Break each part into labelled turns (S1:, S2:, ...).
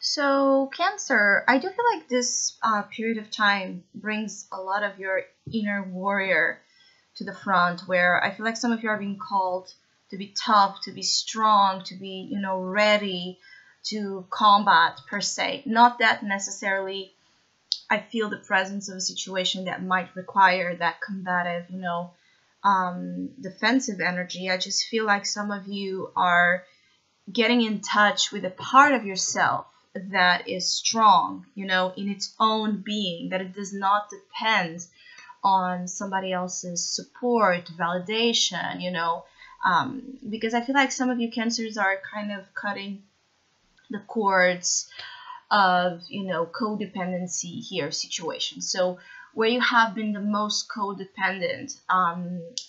S1: So, Cancer, I do feel like this period of time brings a lot of your inner warrior to the front, where I feel like some of you are being called to be tough, to be strong, to be, ready to combat per se. Not that necessarily I feel the presence of a situation that might require that combative, defensive energy. I just feel like some of you are getting in touch with a part of yourself that is strong, in its own being, that it does not depend on somebody else's support, validation, because I feel like some of you cancers are kind of cutting the cords of, codependency here situation. So where you have been the most codependent,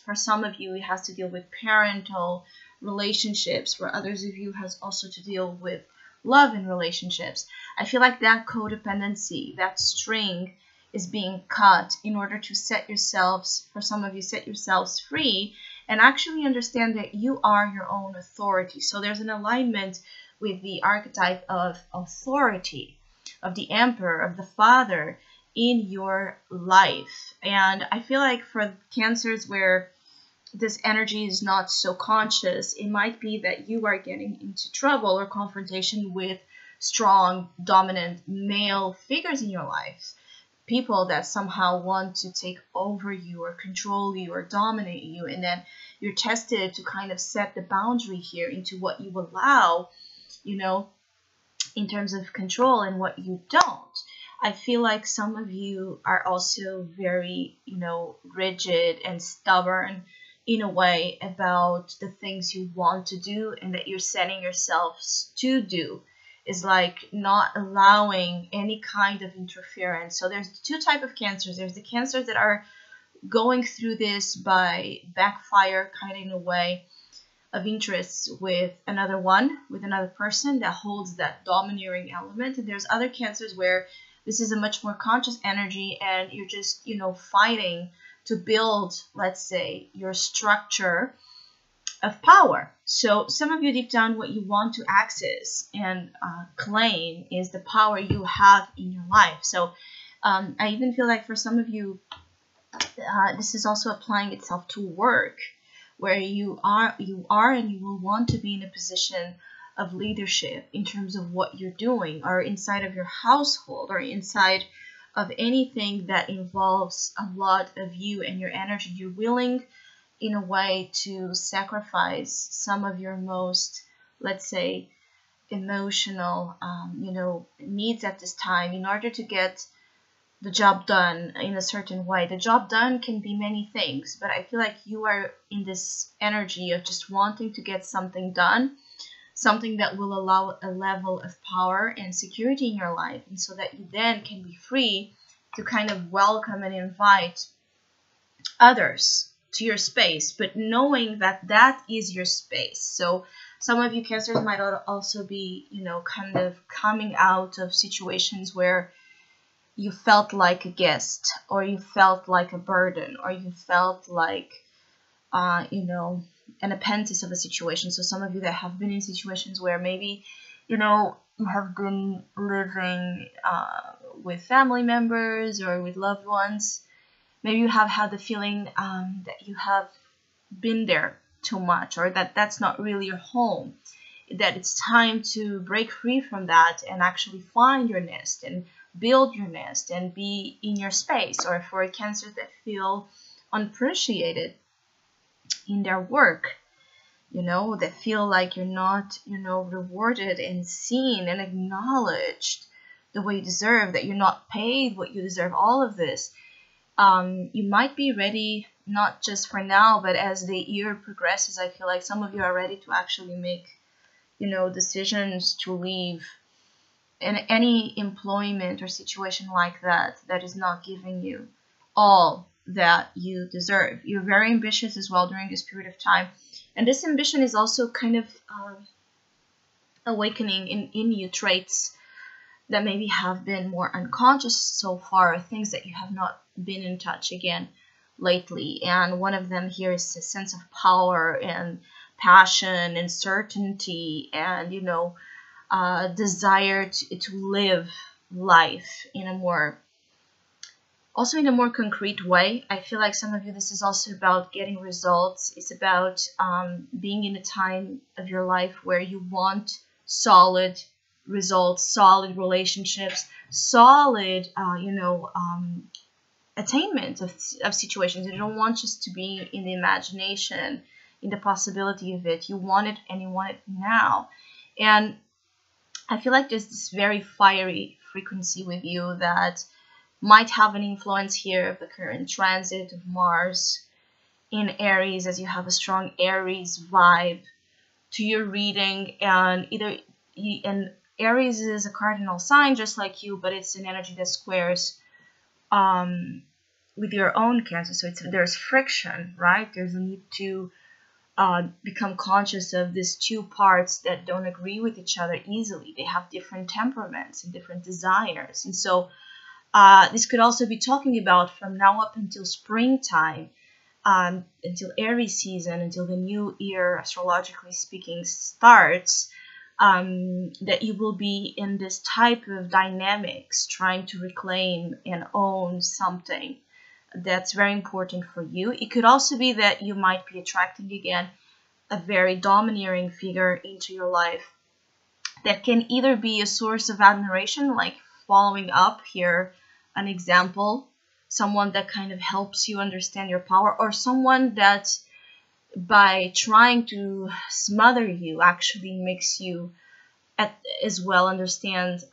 S1: for some of you, it has to deal with parental relationships. For others of you, has also to deal with love in relationships. I feel like that codependency, that string, is being cut in order to set yourselves, for some of you, set yourselves free and actually understand that you are your own authority. So there's an alignment with the archetype of authority, of the emperor, of the father in your life. And I feel like for cancers where this energy is not so conscious, it might be that you are getting into trouble or confrontation with strong, dominant male figures in your life. People that somehow want to take over you or control you or dominate you. And then you're tested to kind of set the boundary here into what you allow, in terms of control and what you don't. I feel like some of you are also very, rigid and stubborn in a way about the things you want to do and that you're setting yourselves to do. Is like not allowing any kind of interference. So there's two type of cancers. There's the cancers that are going through this by backfire, kind of in a way of interests with another person that holds that domineering element. And there's other cancers where this is a much more conscious energy and you're just, fighting to build, let's say, your structure of power. So some of you deep down, what you want to access and claim is the power you have in your life. So I even feel like for some of you, this is also applying itself to work, where you are and you will want to be in a position of leadership in terms of what you're doing, or inside of your household, or inside of anything that involves a lot of you and your energy. You're willing in a way to sacrifice some of your most, let's say, emotional, needs at this time in order to get the job done in a certain way. The job done can be many things, but I feel like you are in this energy of just wanting to get something done, something that will allow a level of power and security in your life, and so that you then can be free to kind of welcome and invite others to your space, but knowing that that is your space. So some of you cancers might also be, kind of coming out of situations where you felt like a guest, or you felt like a burden, or you felt like, an apprentice of a situation. So some of you that have been in situations where maybe, you have been living with family members or with loved ones. Maybe you have had the feeling that you have been there too much, or that that's not really your home, that it's time to break free from that and actually find your nest and build your nest and be in your space. Or for cancers that feel unappreciated in their work, that feel like you're not, rewarded and seen and acknowledged the way you deserve, that you're not paid what you deserve, all of this. You might be ready, not just for now, but as the year progresses. I feel like some of you are ready to actually make, decisions to leave in any employment or situation like that is not giving you all that you deserve. You're very ambitious as well during this period of time. And this ambition is also kind of awakening in you traits that maybe have been more unconscious so far, things that you have not been in touch again lately. And one of them here is a sense of power and passion and certainty and, desire to live life in a more, also in a more concrete way. I feel like some of you, this is also about getting results. It's about being in a time of your life where you want solid results, solid relationships, solid, attainment of situations. You don't want just to be in the imagination, in the possibility of it. You want it, and you want it now. And I feel like there's this very fiery frequency with you that might have an influence here of the current transit of Mars in Aries, as you have a strong Aries vibe to your reading. And and Aries is a cardinal sign just like you, but it's an energy that squares with your own Cancer. So there's friction, right? There's a need to become conscious of these two parts that don't agree with each other easily. They have different temperaments and different desires. And so this could also be talking about from now up until springtime, until Aries season, until the new year, astrologically speaking, starts, that you will be in this type of dynamics, trying to reclaim and own something that's very important for you. It could also be that you might be attracting again a very domineering figure into your life that can either be a source of admiration, like following up here an example, someone that kind of helps you understand your power, or someone that by trying to smother you actually makes you as well understand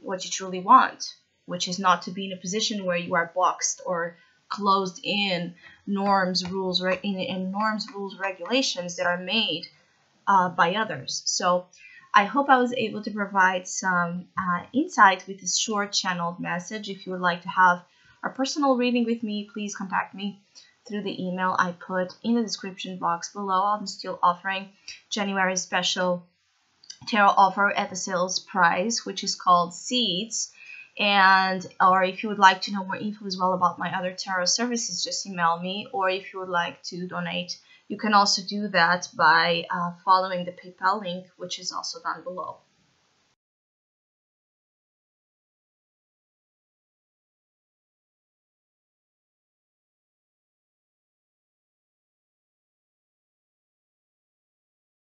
S1: what you truly want, which is not to be in a position where you are boxed or closed in norms, rules, regulations that are made by others. So I hope I was able to provide some insight with this short channeled message. If you would like to have a personal reading with me, please contact me through the email I put in the description box below. I'm still offering January's special tarot offer at the sales price, which is called Seeds. Or if you would like to know more info as well about my other tarot services, just email me. Or if you would like to donate, you can also do that by following the PayPal link, which is also down below.